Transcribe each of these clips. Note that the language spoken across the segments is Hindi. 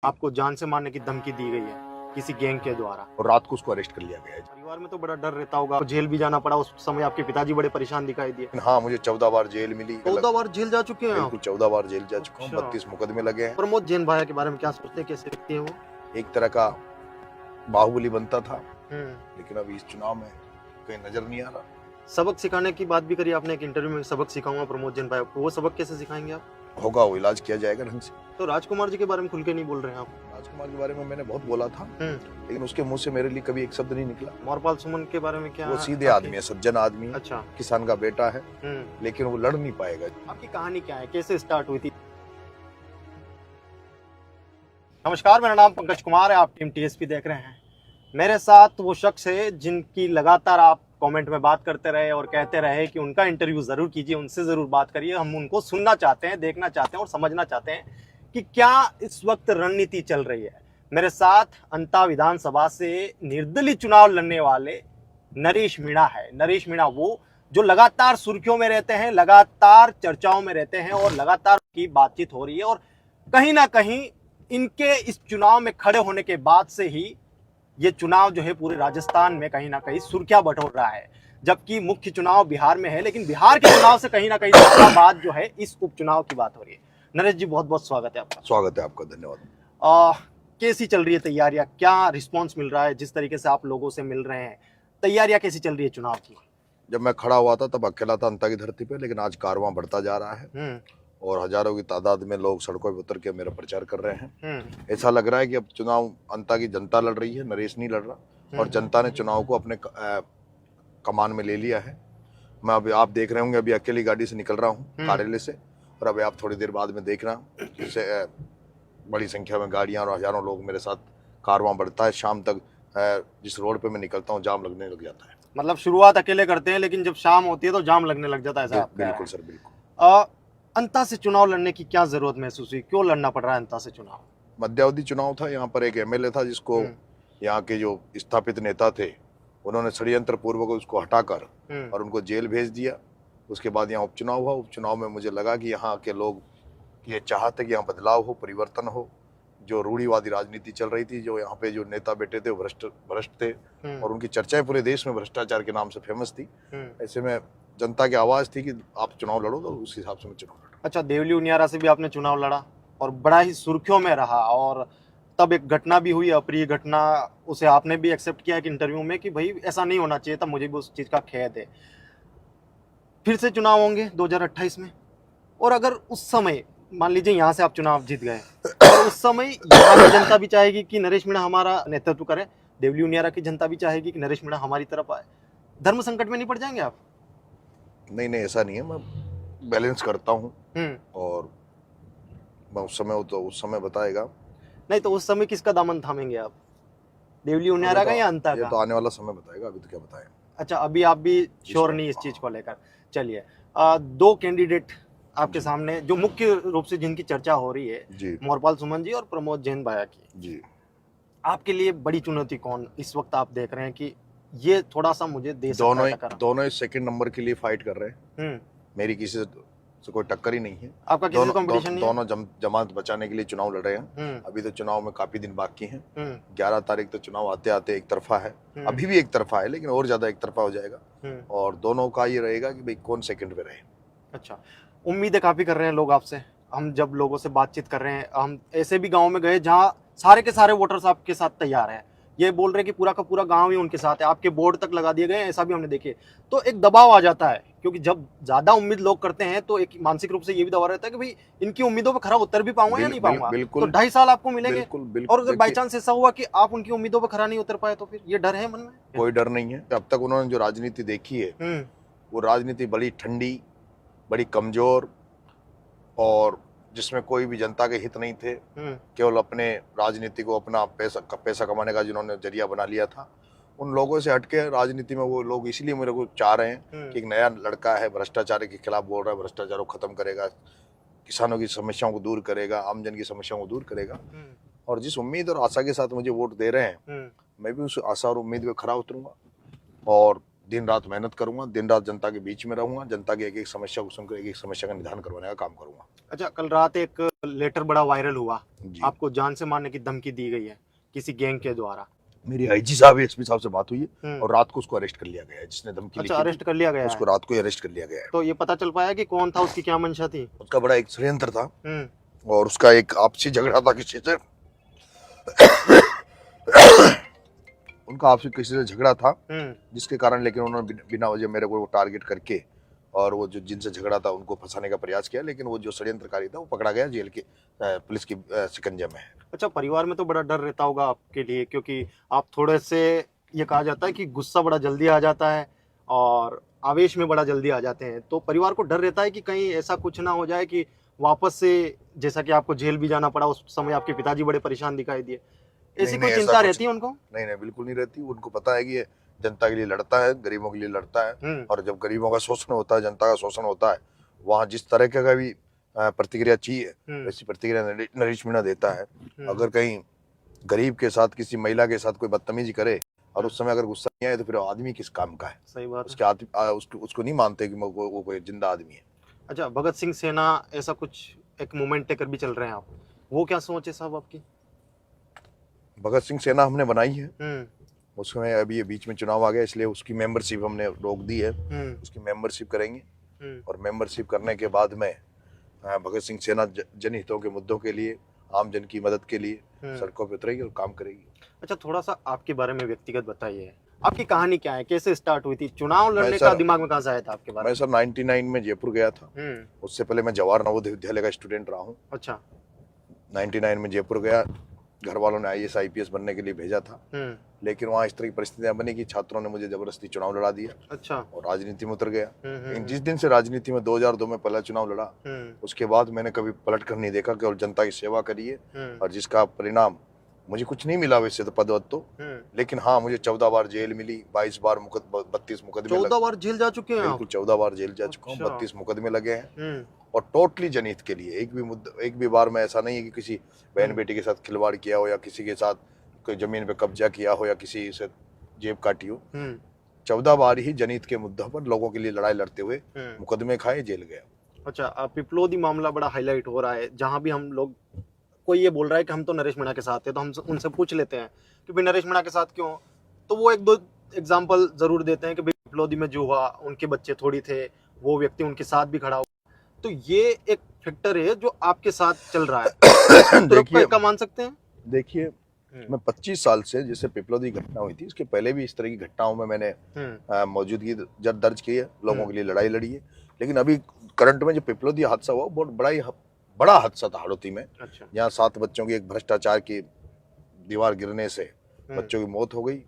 आपको जान से मारने की धमकी दी गई है किसी गैंग के द्वारा और रात को उसको अरेस्ट कर लिया गया है। परिवार में तो बड़ा डर रहता होगा, जेल भी जाना पड़ा उस समय, आपके पिताजी बड़े परेशान दिखाई दिए। हाँ, मुझे 14 बार जेल मिली। 14 बार जेल जा चुके हैं आप? बिल्कुल 14 बार जेल जा चुका हूँ। अच्छा। 32 मुकदमे लगे हैं। प्रमोद जैन भाया के बारे में क्या सोचते हैं, कैसे व्यक्ति है वो? एक तरह का बाहुबली बनता था, हम्म। लेकिन अभी इस चुनाव में कहीं नजर नहीं आ रहा। सबक सिखाने की बात भी करी आपने एक इंटरव्यू में, सबक सिखाऊंगा प्रमोद जैन भाया को। वो सबक कैसे सिखाएंगे आप? होगा, वो इलाज किया जाएगा ढंग से। तो राजकुमार जी के बारे में खुल के नहीं बोल रहे हैं आप? राजकुमार के बारे में मैंने बहुत बोला था, लेकिन उसके मुंह से मेरे लिए कभी एक शब्द नहीं निकला। मोरपाल सुमन के बारे में क्या? वो सीधे आदमी है, सज्जन आदमी है, अच्छा। किसान का बेटा है, लेकिन वो लड़ नहीं पाएगा। आपकी कहानी क्या है, कैसे स्टार्ट हुई थी? नमस्कार, मेरा नाम पंकज कुमार है, आप टीम टीएसपी देख रहे हैं। मेरे साथ वो शख्स है जिनकी लगातार आप कमेंट में बात करते रहे और कहते रहे कि उनका इंटरव्यू जरूर कीजिए, उनसे जरूर बात करिए। हम उनको सुनना चाहते हैं, देखना चाहते हैं और समझना चाहते हैं कि क्या इस वक्त रणनीति चल रही है। मेरे साथ अंता विधानसभा से निर्दलीय चुनाव लड़ने वाले नरेश मीणा है। नरेश मीणा वो जो लगातार सुर्खियों में रहते हैं, लगातार चर्चाओं में रहते हैं और लगातार की बातचीत हो रही है। और कहीं ना कहीं इनके इस चुनाव में खड़े होने के बाद से ही ये चुनाव जो है पूरे राजस्थान में कहीं ना कहीं सुर्खियां बटोर रहा है। जबकि मुख्य चुनाव बिहार में है, लेकिन बिहार के चुनाव से कहीं ना कहीं ज्यादा बात जो है इस उपचुनाव की बात हो रही है। नरेश जी, बहुत बहुत स्वागत है आपका। स्वागत है आपका, धन्यवाद। कैसी चल रही है तैयारियां, क्या रिस्पॉन्स मिल रहा है? जिस तरीके से आप लोगों से मिल रहे हैं, तैयारियां कैसी चल रही है चुनाव की? जब मैं खड़ा हुआ था तब अकेला था अंता की धरती पे, लेकिन आज कारवां बढ़ता जा रहा है और हजारों की तादाद में लोग सड़कों पर उतर के मेरा प्रचार कर रहे हैं। ऐसा लग रहा है कि अब चुनाव अंता की जनता लड़ रही है, नरेश नहीं लड़ रहा। और जनता ने चुनाव को अपने कमान में ले लिया है। मैं अभी, आप देख रहे होंगे, अभी अकेली गाड़ी से निकल रहा हूँ कार्यालय से, और अभी आप थोड़ी देर बाद में देखना जिससे बड़ी संख्या में गाड़ियां और हजारों लोग मेरे साथ कारवां बढ़ता है। शाम तक जिस रोड पे मैं निकलता हूँ जाम लगने लग जाता है। मतलब शुरुआत अकेले करते हैं, लेकिन जब शाम होती है तो जाम लगने लग जाता है। ऐसा बिल्कुल सर, बिल्कुल। अंता से चुनाव लड़ने की क्या जरूरत महसूस हुई? क्यों लड़ना पड़ रहा है अंता से चुनाव? मध्यावधि चुनाव था। यहाँ पर एक एमएलए था जिसको यहाँ के जो स्थापित नेता थे उन्होंने षड्यंत्र पूर्वक उसको हटाकर और उनको जेल भेज दिया। उसके बाद यहाँ उपचुनाव हुआ। उपचुनाव में मुझे लगा कि यहाँ के लोग ये चाहते कि यहाँ बदलाव हो, परिवर्तन हो। जो रूढ़िवादी राजनीति चल रही थी, जो यहाँ पे जो नेता बेटे थे वो भ्रष्ट थे और उनकी चर्चाएं पूरे देश में भ्रष्टाचार के नाम से फेमस थी। ऐसे में जनता की आवाज थी कि आप चुनाव लड़ो, तो उस हिसाब से मैं चुनाव लड़ा। अच्छा, देवली उनियारा से भी आपने चुनाव लड़ा और बड़ा ही सुर्खियों में रहा, और तब एक घटना भी हुई, अप्रिय घटना। उसे आपने भी एक्सेप्ट किया एक इंटरव्यू में कि भाई ऐसा नहीं होना चाहिए था, मुझे भी उस चीज का खेद है। फिर से चुनाव होंगे 2028 में, और अगर उस समय मान लीजिए यहाँ से आप चुनाव जीत गए और उस समय यहाँ की जनता भी चाहेगी कि नरेश मीणा हमारा नेतृत्व करे, देवली उनियारा की जनता भी चाहेगी कि नरेश मीणा हमारी तरफ आए, धर्म संकट में नहीं पड़ जाएंगे आप? नहीं, ऐसा नहीं है। मैं बैलेंस करता हूँ और मैं उस समय बताएगा। नहीं तो उस समय किसका दामन थामेंगे आप, देवली उनियारा का या अंता का? ये तो आने वाला समय बताएगा, अभी तो क्या बताएं। अच्छा, अभी आप भी श्योर नहीं इस चीज को लेकर। चलिए, दो कैंडिडेट आपके सामने जो मुख्य रूप से जिनकी चर्चा हो रही है, मोरपाल सुमन जी और प्रमोद जैन भाया की जी। आपके लिए बड़ी चुनौती कौन इस वक्त आप देख रहे हैं कि ये थोड़ा सा मुझे दे सकता है? दोनों ही सेकंड नंबर के लिए फाइट कर रहे हैं। मेरी किसी से कोई टक्कर ही नहीं है। आपका किसी से कंपटीशन नहीं है? दोनों जमात बचाने के लिए चुनाव लड़ रहे हैं। अभी तो चुनाव में काफी दिन बाकी हैं। 11 तारीख तो चुनाव आते आते एक तरफा है। अभी भी एक तरफा है, लेकिन और ज्यादा एक तरफा हो जाएगा और दोनों का ये रहेगा कि भाई कौन सेकंड पे रहे। अच्छा, उम्मीदें काफी कर रहे हैं लोग आपसे। हम जब लोगों से बातचीत कर रहे हैं, हम ऐसे भी गाँव में गए जहाँ सारे के सारे वोटर्स आपके साथ तैयार हैं, ये बोल रहे हैं कि पूरा का पूरा गांव ही उनके साथ है, आपके बोर्ड तक लगा दिए गए हैं, ऐसा भी हमने देखे। तो एक दबाव आ जाता है, क्योंकि जब ज्यादा उम्मीद लोग करते हैं तो एक मानसिक रूप से ये भी दबाव रहता है कि भाई इनकी उम्मीदों पर खरा उतर भी पाऊंगा या नहीं पाऊंगा। तो 2.5 साल आपको मिलेंगे, और अगर बाई चांस ऐसा हुआ कि आप उनकी उम्मीदों पर खरा नहीं उतर पाए तो फिर ये डर है मन में? कोई डर नहीं है। अब तक उन्होंने जो राजनीति देखी है वो राजनीति बड़ी ठंडी, बड़ी कमजोर और जिसमें कोई भी जनता के हित नहीं थे। केवल अपने राजनीति को अपना पैसा कमाने का जिन्होंने जरिया बना लिया था, उन लोगों से हटके राजनीति में वो लोग इसलिए मेरे को चाह रहे हैं कि एक नया लड़का है, भ्रष्टाचार के खिलाफ बोल रहा है, भ्रष्टाचार को खत्म करेगा, किसानों की समस्याओं को दूर करेगा, आमजन की समस्याओं को दूर करेगा। और जिस उम्मीद और आशा के साथ मुझे वोट दे रहे हैं, मैं भी उस आशा और उम्मीद पे खरा उतरूंगा और दिन रात मेहनत करूंगा, दिन रात जनता के बीच में रहूंगा, जनता की एक एक समस्या को सुनकर एक एक समस्या का निदान करवाने का काम करूंगा। अच्छा, कल रात एक लेटर बड़ा वायरल हुआ, जी। आपको जान से मारने की धमकी दी गई है किसी गैंग के द्वारा। मेरी आईजी साहब, एसपी साहब से बात हुई है और रात को उसको अरेस्ट कर लिया गया है, जिसने धमकी अच्छा, लिखी अरेस्ट कर लिया गया उसको है। रात को ही अरेस्ट कर लिया गया है। तो ये पता चल पाया कि कौन था, उसकी क्या मंशा थी? उसका बड़ा एक षड्यंत्र था और उसका एक आपसी झगड़ा था किसी से उनका आपसी किसी से झगड़ा था, जिसके कारण लेकिन उन्होंने बिना वजह मेरे को टारगेट करके और वो जो जिनसे झगड़ा था उनको फंसाने का प्रयास किया, लेकिन वो जो षड्यंत्रकारी था वो पकड़ा गया, जेल के पुलिस की शिकंजे में है। अच्छा, परिवार में तो बड़ा डर रहता होगा आपके लिए, क्योंकि आप थोड़े से, ये कहा जाता है कि गुस्सा बड़ा जल्दी आ जाता है और आवेश में बड़ा जल्दी आ जाते हैं, तो परिवार को डर रहता है कि कहीं ऐसा कुछ ना हो जाए कि वापस से, जैसा कि आपको जेल भी जाना पड़ा, उस समय आपके पिताजी बड़े परेशान दिखाई दिए, ऐसी कोई चिंता रहती है उनको? नहीं, बिल्कुल नहीं रहती। उनको पता है कि ये जनता के लिए लड़ता है, गरीबों के लिए लड़ता है, और जब गरीबों का शोषण होता है, जनता का शोषण होता है, वहाँ जिस तरह का भी प्रतिक्रिया चाहिए वैसी प्रतिक्रिया नरेश मीणा देता है। अगर कहीं गरीब के साथ किसी महिला के साथ कोई बदतमीजी करे और उस समय अगर गुस्सा नहीं आए तो फिर आदमी किस काम का है? सही बात। उसको नहीं मानते कि वो कोई जिंदा आदमी है। अच्छा, भगत सिंह सेना ऐसा कुछ एक मूवमेंट लेकर भी चल रहे हैं आप, वो क्या सोच है साहब आपकी? भगत सिंह सेना हमने बनाई है, उसमें अभी ये बीच में चुनाव आ गया इसलिए उसकी मेंबरशिप हमने रोक दी है। उसकी मेंबरशिप करेंगे और मेंबरशिप करने के बाद में भगत सिंह सेना जनहितों के मुद्दों के लिए, आम जन की मदद के लिए सड़कों पर उतरेगी और काम करेगी। अच्छा, थोड़ा सा आपके बारे में व्यक्तिगत बताइए, आपकी कहानी क्या है, कैसे स्टार्ट हुई थी, चुनाव लड़ने का दिमाग में कहां से आया था आपके बारे में? मैं सर 99 में जयपुर गया था, उससे पहले मैं जवाहर नवोदय विद्यालय का स्टूडेंट रहा हूँ। अच्छा। 99 में जयपुर गया, घर वालों ने IAS IPS बनने के लिए भेजा था, लेकिन वहाँ इस तरह की परिस्थितियां बनी कि छात्रों ने मुझे जबरदस्ती चुनाव लड़ा दिया। अच्छा। और राजनीति में उतर गया। लेकिन जिस दिन से राजनीति में 2002 में पहला चुनाव लड़ा, उसके बाद मैंने कभी पलट कर नहीं देखा, केवल जनता की सेवा करी है और जिसका परिणाम मुझे कुछ नहीं मिला वैसे तो पद तो, लेकिन हाँ मुझे 14 बार जेल मिली, 22 बार 32 मुकदमे। 14 बार जेल जा चुके हैं? बिल्कुल 14 बार जेल जा चुका हूँ, 32 मुकदमे लगे हैं और टोटली जनहित के लिए। एक भी बार में ऐसा नहीं है कि किसी बहन बेटी के साथ खिलवाड़ किया हो या किसी के साथ कोई जमीन पे कब्जा किया हो या किसी से जेब काटी हो। 14 बार ही जनहित के मुद्दों पर लोगों के लिए लड़ाई लड़ते हुए मुकदमे खाए, जेल गया। अच्छा, पिपलोदी मामला बड़ा हाईलाइट हो रहा है, जहां भी हम लोग, कोई ये बोल रहा है कि हम तो नरेश मीणा के साथ है, तो हम उनसे पूछ लेते हैं कि भाई नरेश मीणा के साथ क्यों, तो वो एक दो एग्जांपल जरूर देते हैं कि भाई पिपलोदी में जो हुआ, उनके बच्चे थोड़ी थे, वो व्यक्ति उनके साथ भी खड़ा हुआ, तो ये एक फैक्टर है जो आपके साथ चल रहा है। देखिए, क्या मान सकते हैं? देखिए, मैं 25 साल से, जैसे पिपलोदी घटना हुई थी इसके पहले भी इस तरह की घटनाओं में मैंने मौजूदगी दर्ज की है, लोगों के लिए लड़ाई लड़ी है, लेकिन अभी करंट में जो पिपलोदी हादसा हुआ बहुत बड़ा हादसा था हड़ौती में। अच्छा। यहाँ 7 बच्चों की एक भ्रष्टाचार की दीवार गिरने से बच्चों की मौत हो गई।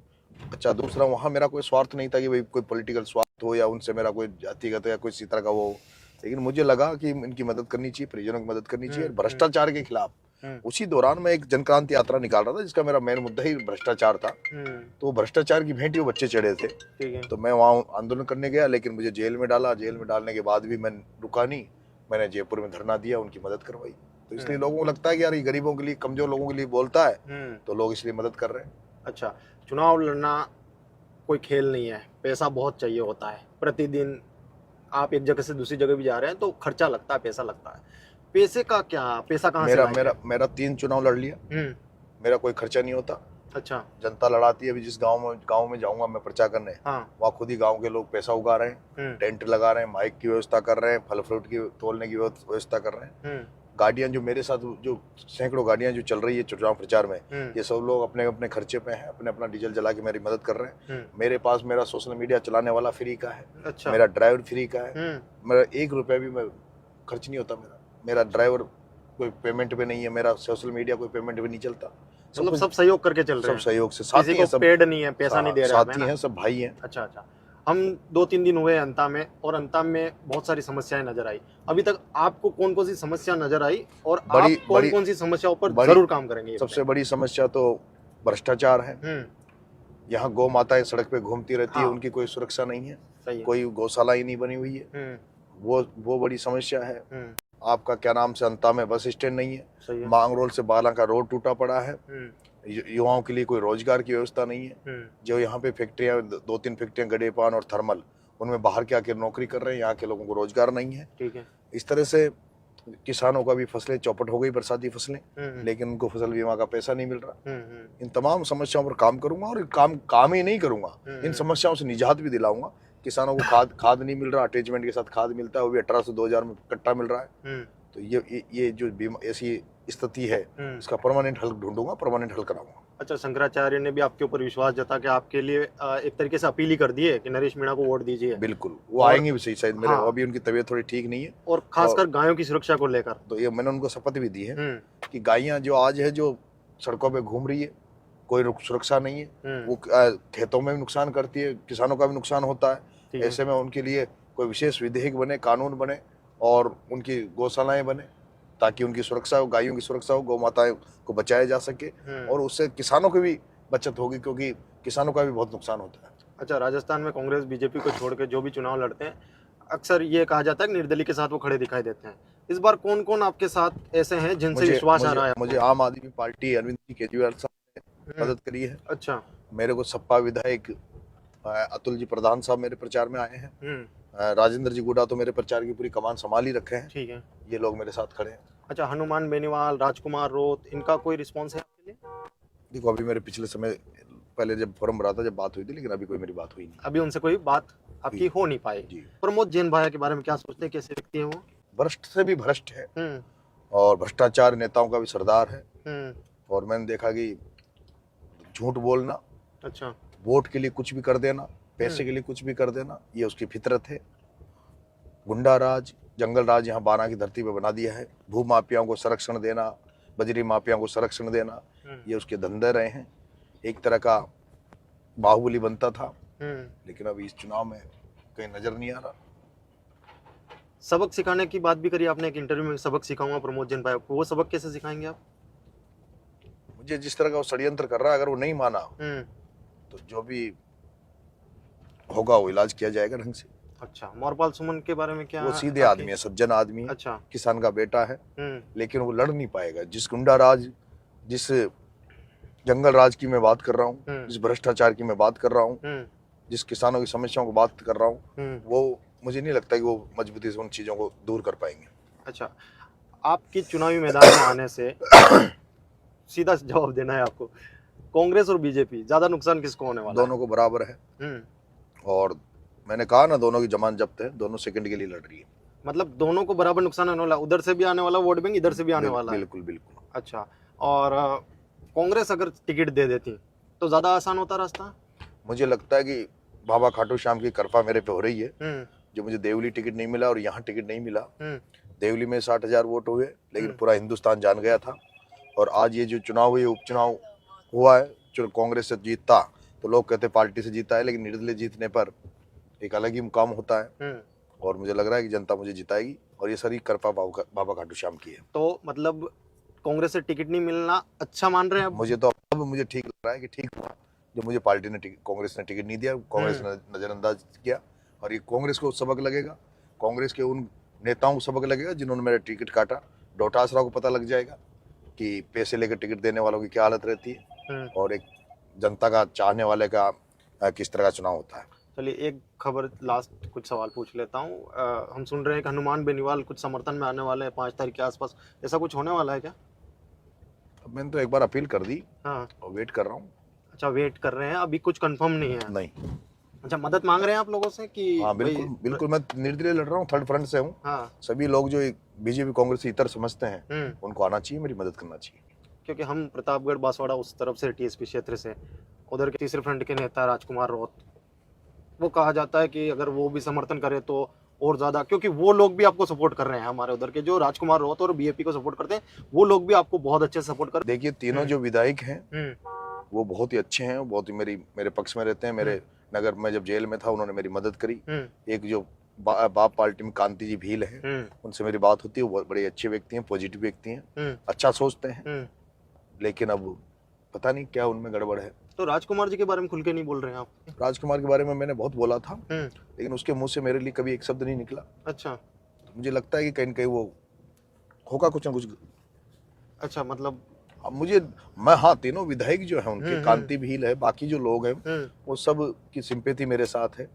अच्छा, दूसरा वहाँ मेरा कोई स्वार्थ नहीं था कि भाई कोई पॉलिटिकल स्वार्थ हो या उनसे मेरा कोई जातिगत या कोई इसी तरह का वो, लेकिन मुझे लगा कि इनकी मदद करनी चाहिए, परिजनों की मदद करनी चाहिए भ्रष्टाचार के खिलाफ। उसी दौरान मैं एक जनक्रांति यात्रा निकाल रहा था जिसका मेरा मेन मुद्दा ही भ्रष्टाचार था, तो भ्रष्टाचार की भेंट वो बच्चे चढ़े थे, तो मैं वहाँ आंदोलन करने गया, लेकिन मुझे जेल में डाला। जेल में डालने के बाद भी मैं रुका नहीं, मैंने जयपुर में धरना दिया, उनकी मदद करवाई। तो इसलिए लोगों को लगता है कि यार ये गरीबों के लिए, कमजोर लोगों के लिए बोलता है, तो लोग इसलिए मदद कर रहे हैं। अच्छा, चुनाव लड़ना कोई खेल नहीं है, पैसा बहुत चाहिए होता है। प्रतिदिन आप एक जगह से दूसरी जगह भी जा रहे हैं तो खर्चा लगता है, पैसा लगता है। पैसे का क्या, पैसा कहाँ से लाएंगे? मेरा 3 चुनाव लड़ लिया, मेरा कोई खर्चा नहीं होता। अच्छा। जनता लड़ाती है। अभी जिस गांव में जाऊंगा मैं प्रचार करने, वहाँ खुद ही गांव के लोग पैसा उगा रहे हैं, टेंट लगा रहे हैं, माइक की व्यवस्था कर रहे हैं, फल फ्रूट की तोलने की व्यवस्था कर रहे हैं। गाड़ियां जो मेरे साथ, जो सैकड़ों गाड़ियां जो चल रही है चुनाव प्रचार में, ये सब लोग अपने अपने खर्चे पे हैं, अपना डीजल जला के मेरी मदद कर रहे हैं। मेरे पास मेरा सोशल मीडिया चलाने वाला फ्री का है। अच्छा। मेरा ड्राइवर फ्री का है। मेरा 1 रुपया भी खर्च नहीं होता। मेरा ड्राइवर कोई पेमेंट पे नहीं है, मेरा सोशल मीडिया कोई पेमेंट पे नहीं चलता। मतलब सब सहयोग करके चल रहे हैं? सब सहयोग से, साथी हैं, सब पेड नहीं है, पैसा नहीं दे रहे हैं, साथी हैं, सब भाई हैं। अच्छा अच्छा। हम 2-3 दिन हुए अंता में, और अंता में बहुत सारी समस्याएं नजर आई। अभी तक आपको कौन कौन सी समस्या नजर आई और आप कौन कौन सी समस्याओं पर जरूर काम करेंगे? सबसे बड़ी समस्या तो भ्रष्टाचार है। यहाँ गौ माताएं सड़क पे घूमती रहती है, उनकी कोई सुरक्षा नहीं है, कोई गौशाला ही नहीं बनी हुई है, वो बड़ी समस्या है। आपका क्या नाम से अंता में बस स्टैंड नहीं है, मांगरोल से बाला का रोड टूटा पड़ा है, युवाओं के लिए कोई रोजगार की व्यवस्था नहीं है। जो यहाँ पे फैक्ट्रियाँ, 2-3 फैक्ट्रियाँ गडे पान और थर्मल, उनमें बाहर के आके नौकरी कर रहे हैं, यहाँ के लोगों को रोजगार नहीं है। ठीक है। इस तरह से किसानों का भी फसलें चौपट हो गई, बरसाती फसलें, लेकिन उनको फसल बीमा का पैसा नहीं मिल रहा। इन तमाम समस्याओं पर काम करूंगा और काम ही नहीं करूंगा, इन समस्याओं से निजात भी दिलाऊंगा। किसानों को खाद नहीं मिल रहा, अटैचमेंट के साथ खाद मिलता है, वो भी 1800 से 2000 में कट्टा मिल रहा है। तो ये जो ऐसी स्थिति है, इसका परमानेंट हल ढूंढूंगा, परमानेंट हल कराऊंगा। अच्छा, शंकराचार्य ने भी आपके ऊपर विश्वास जता के आपके लिए एक तरीके से अपील ही कर दी है कि नरेश मीणा को वोट दीजिए। बिल्कुल, वो आएंगे भी सही, शायद मेरे अभी उनकी तबीयत थोड़ी ठीक नहीं है, और खासकर गायों की सुरक्षा को लेकर। तो ये मैंने उनको शपथ भी दी है कि गायें जो आज है जो सड़कों पे घूम रही है, कोई सुरक्षा नहीं है, वो खेतों में भी नुकसान करती है, किसानों का भी नुकसान होता है। ऐसे में उनके लिए कोई विशेष विधेयक बने, कानून बने और उनकी गौशालाएं बने, ताकि उनकी सुरक्षा हो, गायों की सुरक्षा हो, गौ माताओं को बचाया जा सके, और उससे किसानों की भी बचत होगी, क्योंकि किसानों का भी बहुत नुकसान होता है। अच्छा, राजस्थान में कांग्रेस बीजेपी को छोड़ के जो भी चुनाव लड़ते हैं, अक्सर ये कहा जाता है कि निर्दलीय के साथ वो खड़े दिखाई देते हैं। इस बार कौन कौन आपके साथ ऐसे हैं जिनसे विश्वास आ रहा है? मुझे आम आदमी पार्टी अरविंद केजरीवाल साहब ने मदद करी है। अच्छा। मेरे को सपा विधायक अतुल जी प्रधान साहब मेरे प्रचार में आए हैं। राजेंद्र जी गुडा तो मेरे प्रचार की पूरी कमान संभाल ही रखे हैं। ठीक है, ये लोग मेरे साथ खड़े हैं। अच्छा, हनुमान बेनीवाल, राजकुमार रोत, इनका कोई रिस्पॉन्स है आपके लिए? देखो, अभी मेरे पिछले समय पहले जब फोरम भरा था, जब बात हुई थी, लेकिन अभी कोई मेरी बात हुई नहीं। अभी उनसे कोई बात आपकी हो नहीं पाई। प्रमोद जैन भाया के बारे में क्या सोचते हैं, कैसे व्यक्ति है वो? भ्रष्ट से भी भ्रष्ट है और भ्रष्टाचार नेताओं का भी सरदार है। और मैंने देखा कि झूठ बोलना, अच्छा, वोट के लिए कुछ भी कर देना, पैसे के लिए कुछ भी कर देना, ये उसकी फितरत है। गुंडा राज, जंगल राज यहाँ बाना की धरती पे बना दिया है। भू माफियाओं को संरक्षण देना, बजरी माफियाओं को संरक्षण देना, ये उसके धंधे रहे हैं। एक तरह का बाहुबली बनता था, लेकिन अभी इस चुनाव में कहीं नजर नहीं आ रहा। सबक सिखाने की बात भी करी आपने एक इंटरव्यू में, सबक सिखाऊंगा प्रमोद जैन भाई को। वो सबक कैसे सिखाएंगे आप? मुझे जिस तरह का वो षड्यंत्र कर रहा है, अगर वो नहीं माना तो जो भी होगा वो इलाज किया जाएगा ढंग से। अच्छा, मोरपाल सुमन के बारे में क्या? वो सीधे आदमी है, सज्जन आदमी है। अच्छा, किसान का बेटा है, लेकिन वो लड़ नहीं पाएगा। जिस गुंडा राज, जिस जंगल राज की मैं बात कर रहा हूँ, जिस भ्रष्टाचार की मैं बात कर रहा हूँ, जिस किसानों की समस्याओं को बात कर रहा हूँ, वो मुझे नहीं लगता कि वो मजबूती से उन चीजों को दूर कर पाएंगे। अच्छा, आपकी चुनावी मैदान में आने से सीधा जवाब देना है आपको, कांग्रेस और बीजेपी ज्यादा नुकसान किसको होने वाला है? दोनों को बराबर है। और मैंने कहा ना, दोनों की जमान जब्त है, दोनों सेकंड के लिए लड़ रही है। मतलब दोनों को बराबर नुकसान होने वाला, उधर से भी आने वाला वोट बैंक, इधर से भी आने वाला है। बिल्कुल बिल्कुल। अच्छा, और कांग्रेस अगर टिकट दे देती तो ज्यादा आसान होता रास्ता? मुझे लगता है कि बाबा खाटू श्याम की कृपा मेरे पे हो रही है। जो मुझे देवली टिकट नहीं मिला और यहाँ टिकट नहीं मिला, देवली में 60,000 वोट हुए, लेकिन पूरा हिंदुस्तान जान गया था। और आज ये जो चुनाव हुए, उपचुनाव हुआ है, जो कांग्रेस से जीतता तो लोग कहते पार्टी से जीता है, लेकिन निर्दलीय जीतने पर एक अलग ही मुकाम होता है। और मुझे लग रहा है कि जनता मुझे जिताएगी, और ये सारी कृपा बाबा खाटू श्याम की है। तो मतलब कांग्रेस से टिकट नहीं मिलना अच्छा मान रहे हैं आप? मुझे तो अब मुझे ठीक लग रहा है कि ठीक हुआ जो मुझे पार्टी ने कांग्रेस ने टिकट नहीं दिया, कांग्रेस ने नजरअंदाज किया। और ये कांग्रेस को सबक लगेगा, कांग्रेस के उन नेताओं को सबक लगेगा जिन्होंने मेरा टिकट काटा। डोटासरा को पता लग जाएगा कि पैसे लेकर टिकट देने वालों की क्या हालत रहती है, और एक जनता का चाहने वाले का किस तरह का चुनाव होता है। चलिए, एक खबर लास्ट कुछ सवाल पूछ लेता हूँ। हम सुन रहे हैं कि हनुमान बेनीवाल कुछ समर्थन में आने वाले हैं 5 तारीख के आसपास, ऐसा कुछ होने वाला है क्या? मैंने तो एक बार अपील कर दी। हाँ, और वेट कर रहा हूँ। अच्छा, वेट कर रहे हैं, अभी कुछ कंफर्म नहीं है? नहीं। अच्छा, मदद मांग रहे हैं आप लोगों से कि? हाँ, बिल्कुल बिल्कुल, मैं निर्दलीय लड़ रहा हूँ, थर्ड फ्रंट से हूँ। हाँ। सभी लोग जो बीजेपी कांग्रेस इतर समझते हैं, उनको आना चाहिए, मेरी मदद करना चाहिए। क्योंकि हम प्रतापगढ़ बांसवाड़ा उस तरफ से, टीएसपी क्षेत्र से, उधर के तीसरे फ्रंट के नेता राजकुमार रोत, वो कहा जाता है कि अगर वो भी समर्थन करे तो और ज्यादा, क्योंकि वो लोग भी आपको सपोर्ट कर रहे हैं। हमारे उधर के जो राजकुमार रोत और बीएपी को सपोर्ट करते हैं, वो लोग भी आपको बहुत अच्छे सपोर्ट कर। देखिए, तीनों जो विधायक हैं वो बहुत ही अच्छे हैं, बहुत ही मेरे पक्ष में रहते हैं। मेरे नगर में जब जेल में था, उन्होंने मेरी मदद करी। एक जो बाप पार्टी में कांति जी भील है, उनसे मेरी बात होती है, वो बड़े अच्छे व्यक्ति हैं, पॉजिटिव व्यक्ति हैं, अच्छा सोचते हैं। लेकिन अब पता नहीं क्या उनमें गड़बड़ है। तो राजकुमार जी के बारे में खुल के नहीं बोल रहे हैं आप? राजकुमार के बारे में मैंने बहुत बोला था, लेकिन उसके मुंह से मेरे लिए कभी एक शब्द नहीं निकला। अच्छा, तो मुझे लगता है कि कहीं न कहीं वो होगा कुछ ना कुछ। अच्छा, मतलब अब हाँ, तीनों विधायक जो है उनके, कांति भील है, बाकी जो लोग हैं वो सब की सिंपैथी मेरे साथ है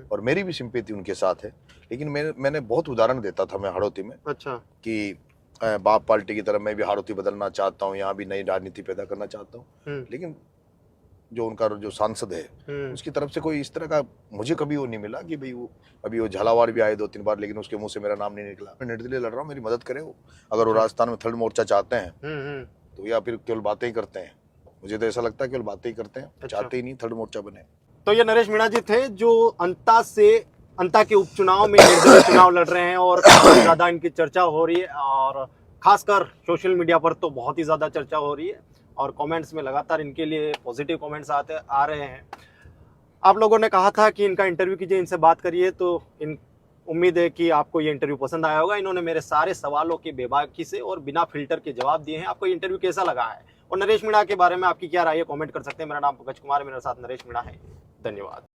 और मेरी भी सिंपैथी उनके साथ है। लेकिन मैंने बहुत उदाहरण देता था मैं हाड़ौती में, अच्छा, कि बाप पार्टी की तरह मैं भी हाड़ौती बदलना चाहता हूँ, यहाँ भी नई राजनीति पैदा करना चाहता हूँ। लेकिन जो उनका जो सांसद है उसकी तरफ से कोई इस तरह का मुझे कभी वो नहीं मिला कि भाई वो अभी वो झालावाड़ भी आए 2-3 बार, लेकिन उसके मुंह से मेरा नाम नहीं निकला। मैं निर्दलीय लड़ रहा हूँ, मेरी मदद करें वो। अगर वो राजस्थान में थर्ड मोर्चा चाहते हैं तो, या फिर केवल बातें ही करते हैं। मुझे तो ऐसा लगता है केवल बातें ही करते हैं, चाहते ही नहीं थर्ड मोर्चा बने। तो ये नरेश मीणा जी थे जो अंता के उपचुनाव में निर्दलीय चुनाव लड़ रहे हैं और काफी ज्यादा इनकी चर्चा हो रही है, और खासकर सोशल मीडिया पर तो बहुत ही ज्यादा चर्चा हो रही है और कमेंट्स में लगातार इनके लिए पॉजिटिव कमेंट्स आ रहे हैं। आप लोगों ने कहा था कि इनका इंटरव्यू कीजिए, इनसे बात करिए, तो उम्मीद है कि आपको ये इंटरव्यू पसंद आया होगा। इन्होंने मेरे सारे सवालों के बेबाकी से और बिना फिल्टर के जवाब दिए हैं। आपको ये इंटरव्यू कैसा लगा है और नरेश मीणा के बारे में आपकी क्या राय है, कमेंट कर सकते हैं। मेरा नाम पंकज कुमार है, मेरे साथ नरेश मीणा है। धन्यवाद।